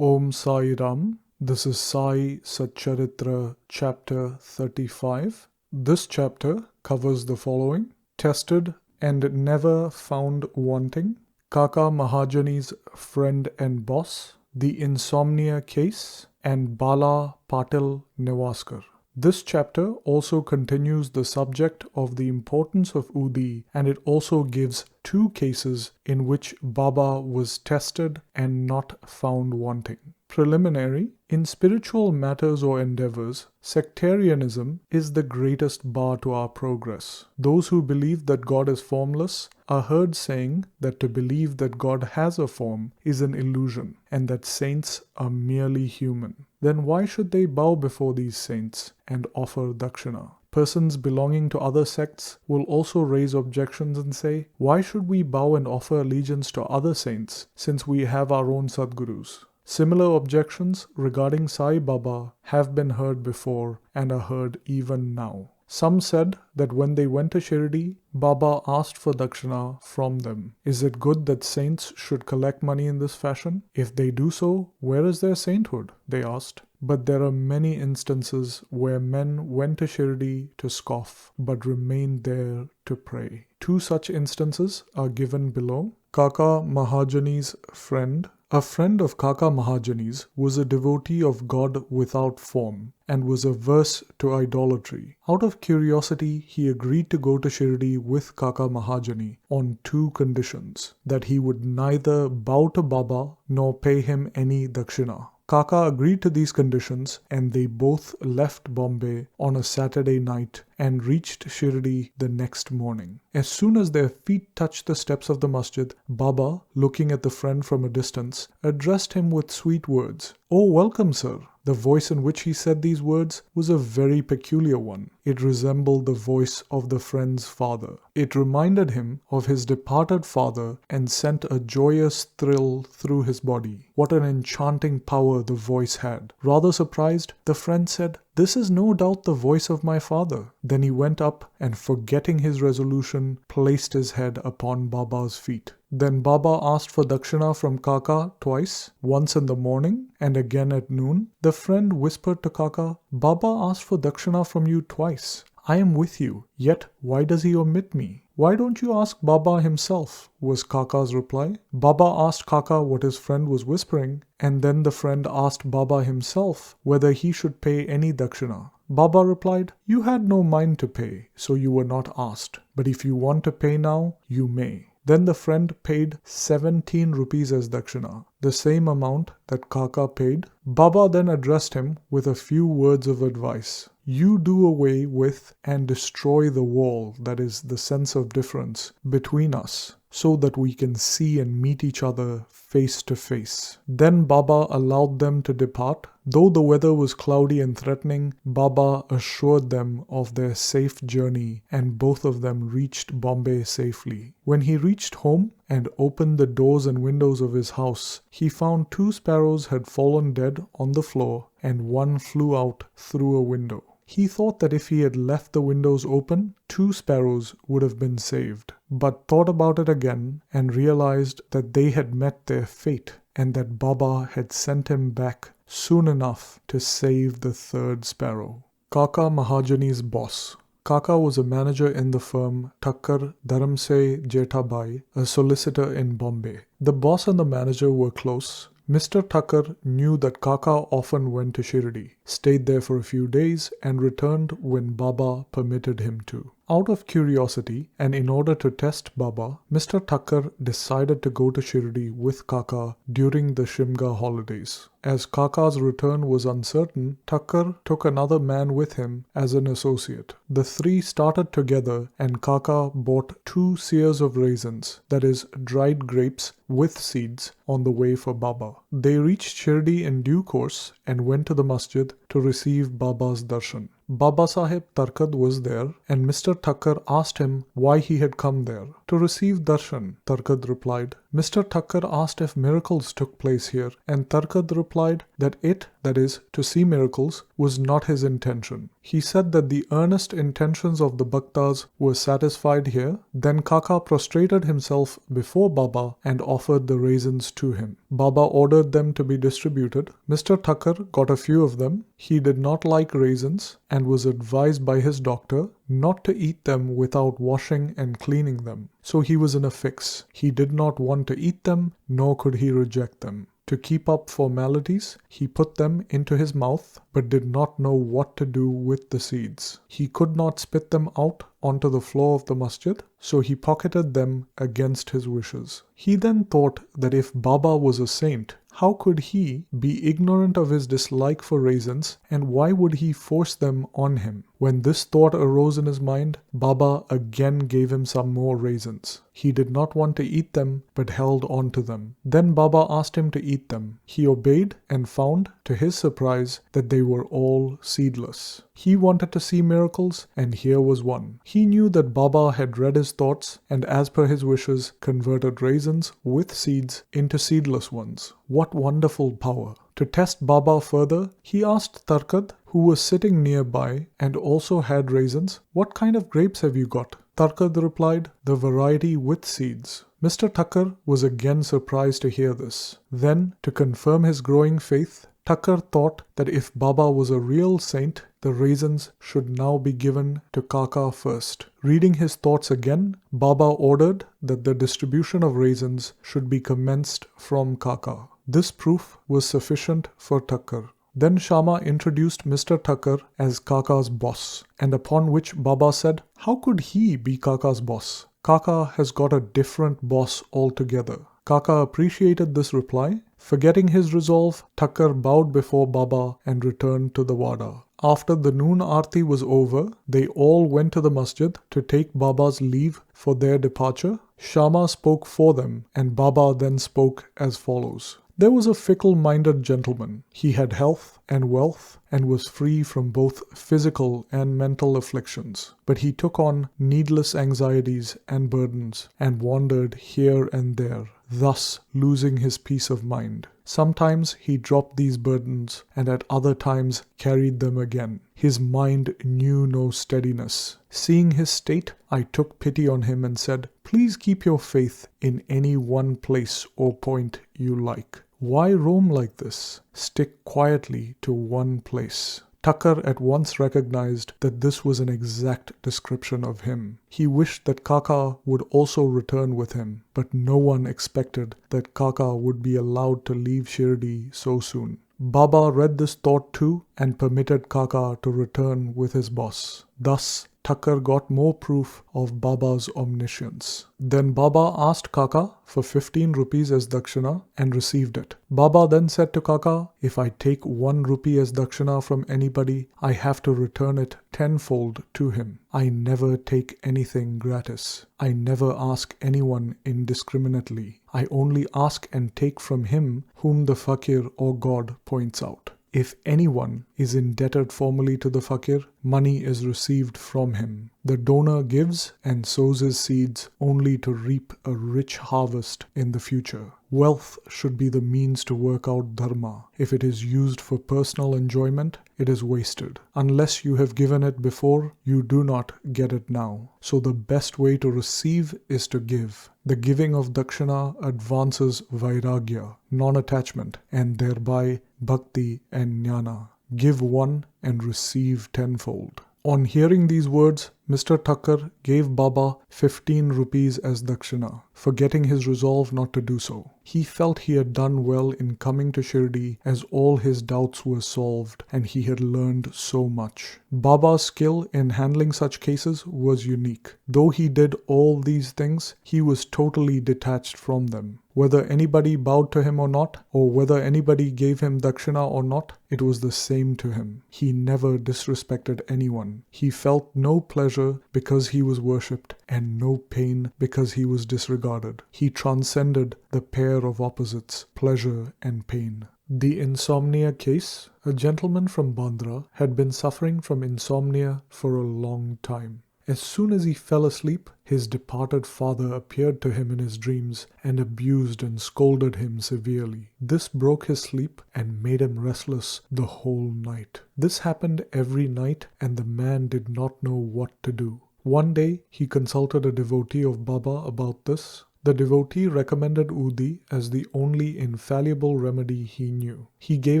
Om Sai Ram. This is Sai Satcharitra chapter 35. This chapter covers the following: tested and never found wanting, Kaka Mahajani's friend and boss, the Insomnia Case, and Bala, Patil, Newaskar. This chapter also continues the subject of the importance of Udi, and it also gives two cases in which Baba was tested and not found wanting. Preliminary: in spiritual matters or endeavors, sectarianism is the greatest bar to our progress. Those who believe that God is formless are heard saying that to believe that God has a form is an illusion and that saints are merely human. Then why should they bow before these saints and offer Dakshina? Persons belonging to other sects will also raise objections and say, why should we bow and offer allegiance to other saints since we have our own Sadgurus? Similar objections regarding Sai Baba have been heard before and are heard even now. Some said that when they went to Shirdi, Baba asked for Dakshina from them. Is it good that saints should collect money in this fashion? If they do so, where is their sainthood? They asked. But there are many instances where men went to Shirdi to scoff, but remained there to pray. Two such instances are given below. Kaka Mahajani's friend. A friend of Kaka Mahajani's was a devotee of God without form and was averse to idolatry. Out of curiosity, he agreed to go to Shirdi with Kaka Mahajani on two conditions: that he would neither bow to Baba nor pay him any Dakshina. Kaka agreed to these conditions and they both left Bombay on a Saturday night and reached Shirdi the next morning. As soon as their feet touched the steps of the masjid, Baba, looking at the friend from a distance, addressed him with sweet words. "Oh, welcome, sir." The voice in which he said these words was a very peculiar one. It resembled the voice of the friend's father. It reminded him of his departed father and sent a joyous thrill through his body. What an enchanting power the voice had. Rather surprised, the friend said, "This is no doubt the voice of my father." Then he went up and, forgetting his resolution, placed his head upon Baba's feet. Then Baba asked for Dakshina from Kaka twice, once in the morning and again at noon. The friend whispered to Kaka, "Baba asked for Dakshina from you twice. I am with you, yet why does he omit me?" "Why don't you ask Baba himself?" was Kaka's reply. Baba asked Kaka what his friend was whispering, and then the friend asked Baba himself whether he should pay any Dakshina. Baba replied, "You had no mind to pay, so you were not asked. But if you want to pay now, you may." Then the friend paid 17 rupees as Dakshina, the same amount that Kaka paid. Baba then addressed him with a few words of advice. "You do away with and destroy the wall, that is, the sense of difference, between us, so that we can see and meet each other face to face." Then Baba allowed them to depart. Though the weather was cloudy and threatening, Baba assured them of their safe journey and both of them reached Bombay safely. When he reached home and opened the doors and windows of his house, he found 2 sparrows had fallen dead on the floor and one flew out through a window. He thought that if he had left the windows open, 2 sparrows would have been saved, but thought about it again and realized that they had met their fate and that Baba had sent him back soon enough to save the 3rd sparrow. Kaka Mahajani's boss. Kaka was a manager in the firm Thakkar Dharamse Jethabai, a solicitor in Bombay. The boss and the manager were close. Mr. Thakkar knew that Kaka often went to Shirdi, stayed there for a few days, and returned when Baba permitted him to. Out of curiosity, and in order to test Baba, Mr. Thakkar decided to go to Shirdi with Kaka during the Shimga holidays. As Kaka's return was uncertain, Thakkar took another man with him as an associate. The 3 started together and Kaka bought 2 seers of raisins, that is, dried grapes with seeds, on the way for Baba. They reached Shirdi in due course and went to the masjid to receive Baba's darshan. Baba Sahib Tarkad was there and Mr. Thakkar asked him why he had come there. "To receive darshan," Tarkad replied. Mr. Tucker asked if miracles took place here, and Tarkad replied that that is, to see miracles, was not his intention. He said that the earnest intentions of the Bhaktas were satisfied here. Then Kaka prostrated himself before Baba and offered the raisins to him. Baba ordered them to be distributed. Mr. Tucker got a few of them. He did not like raisins and was advised by his doctor not to eat them without washing and cleaning them. So he was in a fix. He did not want to eat them, nor could he reject them. To keep up formalities, he put them into his mouth, but did not know what to do with the seeds. He could not spit them out onto the floor of the masjid, so he pocketed them against his wishes. He then thought that if Baba was a saint, how could he be ignorant of his dislike for raisins, and why would he force them on him? When this thought arose in his mind, Baba again gave him some more raisins. He did not want to eat them, but held on to them. Then Baba asked him to eat them. He obeyed and found, to his surprise, that they were all seedless. He wanted to see miracles, and here was one. He knew that Baba had read his thoughts, and as per his wishes, converted raisins with seeds into seedless ones. What wonderful power! To test Baba further, he asked Tarkad, who was sitting nearby and also had raisins, "What kind of grapes have you got?" Tarkad replied, "The variety with seeds." Mr. Tucker was again surprised to hear this. Then, to confirm his growing faith, Tucker thought that if Baba was a real saint, the raisins should now be given to Kaka first. Reading his thoughts again, Baba ordered that the distribution of raisins should be commenced from Kaka. This proof was sufficient for Tucker. Then Shama introduced Mr. Tucker as Kaka's boss, and upon which Baba said, "How could he be Kaka's boss? Kaka has got a different boss altogether." Kaka appreciated this reply. Forgetting his resolve, Tucker bowed before Baba and returned to the Wada. After the noon Aarti was over, they all went to the masjid to take Baba's leave for their departure. Shama spoke for them, and Baba then spoke as follows. There was a fickle-minded gentleman. He had health and wealth and was free from both physical and mental afflictions. But he took on needless anxieties and burdens and wandered here and there, thus losing his peace of mind. Sometimes he dropped these burdens and at other times carried them again. His mind knew no steadiness. Seeing his state, I took pity on him and said, "Please keep your faith in any one place or point you like. Why roam like this? Stick quietly to one place." Tucker at once recognized that this was an exact description of him. He wished that Kaka would also return with him, but no one expected that Kaka would be allowed to leave Shirdi so soon. Baba read this thought too and permitted Kaka to return with his boss. Thus, Tucker got more proof of Baba's omniscience. Then Baba asked Kaka for 15 rupees as Dakshina and received it. Baba then said to Kaka, "If I take 1 rupee as Dakshina from anybody, I have to return it tenfold to him. I never take anything gratis. I never ask anyone indiscriminately. I only ask and take from him whom the fakir or God points out. If anyone is indebted formally to the fakir, money is received from him. The donor gives and sows his seeds only to reap a rich harvest in the future. Wealth should be the means to work out dharma. If it is used for personal enjoyment, it is wasted. Unless you have given it before, you do not get it now. So the best way to receive is to give. The giving of Dakshina advances Vairagya, non-attachment, and thereby Bhakti and Jnana. Give one and receive tenfold." On hearing these words, Mr. Tucker gave Baba 15 rupees as Dakshina, forgetting his resolve not to do so. He felt he had done well in coming to Shirdi as all his doubts were solved and he had learned so much. Baba's skill in handling such cases was unique. Though he did all these things, he was totally detached from them. Whether anybody bowed to him or not, or whether anybody gave him Dakshina or not, it was the same to him. He never disrespected anyone. He felt no pleasure because he was worshipped and no pain because he was disregarded. He transcended the pair of opposites, pleasure and pain. The Insomnia Case. A gentleman from Bandra had been suffering from insomnia for a long time. As soon as he fell asleep, his departed father appeared to him in his dreams and abused and scolded him severely. This broke his sleep and made him restless the whole night. This happened every night, and the man did not know what to do. One day, he consulted a devotee of Baba about this. The devotee recommended Udi as the only infallible remedy he knew. He gave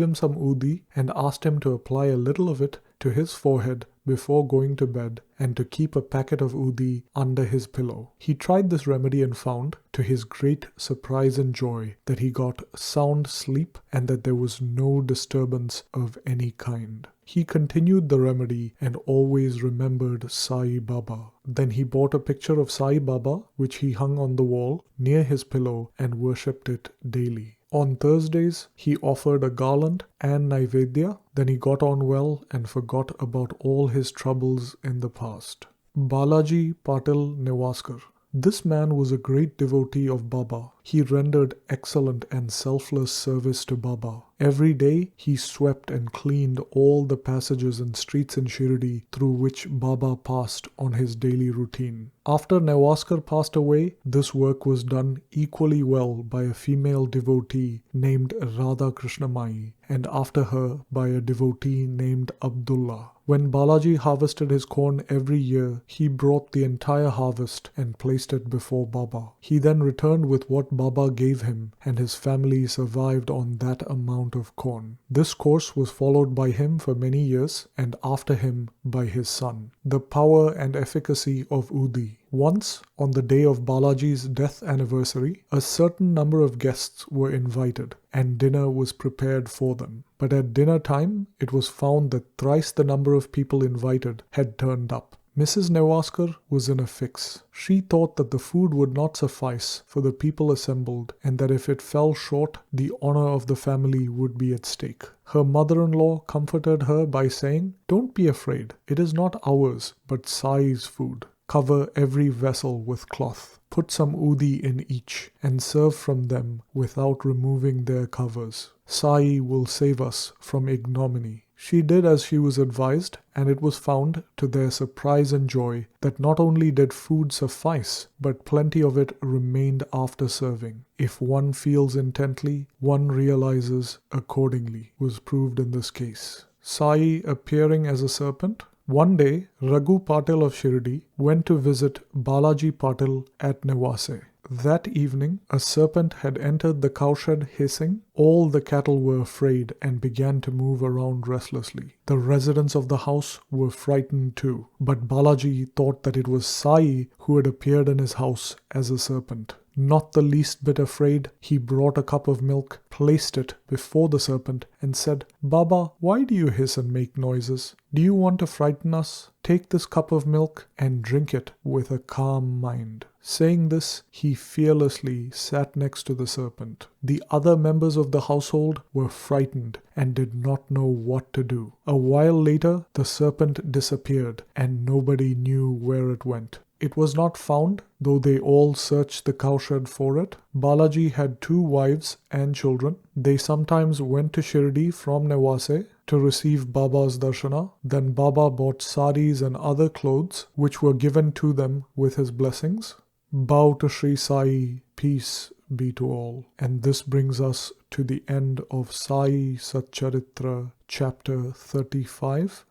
him some Udi and asked him to apply a little of it to his forehead before going to bed and to keep a packet of Udi under his pillow. He tried this remedy and found, to his great surprise and joy, that he got sound sleep and that there was no disturbance of any kind. He continued the remedy and always remembered Sai Baba. Then he bought a picture of Sai Baba, which he hung on the wall near his pillow, and worshipped it daily. On Thursdays, he offered a garland and Naivedya. Then he got on well and forgot about all his troubles in the past. Balaji Patil Newaskar. This man was a great devotee of Baba. He rendered excellent and selfless service to Baba. Every day he swept and cleaned all the passages and streets in Shirdi through which Baba passed on his daily routine. After Newaskar passed away, this work was done equally well by a female devotee named Radha Krishnamai, and after her by a devotee named Abdullah. When Balaji harvested his corn every year, he brought the entire harvest and placed it before Baba. He then returned with what Baba gave him, and his family survived on that amount of corn. This course was followed by him for many years, and after him by his son. The power and efficacy of Udi. Once, on the day of Balaji's death anniversary, a certain number of guests were invited, and dinner was prepared for them. But at dinner time, it was found that thrice the number of people invited had turned up. Mrs. Newaskar was in a fix. She thought that the food would not suffice for the people assembled, and that if it fell short, the honor of the family would be at stake. Her mother-in-law comforted her by saying, "Don't be afraid. It is not ours, but Sai's food. Cover every vessel with cloth. Put some Udi in each, and serve from them without removing their covers. Sai will save us from ignominy." She did as she was advised, and it was found, to their surprise and joy, that not only did food suffice, but plenty of it remained after serving. If one feels intently, one realizes accordingly, was proved in this case. Sai appearing as a serpent. One day, Raghu Patil of Shirdi went to visit Balaji Patil at Nevase. That evening, a serpent had entered the cowshed hissing. All the cattle were afraid and began to move around restlessly. The residents of the house were frightened too, but Balaji thought that it was Sai who had appeared in his house as a serpent. Not the least bit afraid, he brought a cup of milk, placed it before the serpent, and said, "Baba, why do you hiss and make noises? Do you want to frighten us? Take this cup of milk and drink it with a calm mind." Saying this, he fearlessly sat next to the serpent. The other members of the household were frightened and did not know what to do. A while later, the serpent disappeared, and nobody knew where it went. It was not found, though they all searched the cowshed for it. Balaji had 2 wives and children. They sometimes went to Shirdi from Nevase to receive Baba's darshana. Then Baba bought saris and other clothes, which were given to them with his blessings. Bow to Shri Sai, peace be to all. And this brings us to the end of Sai Satcharitra, chapter 35.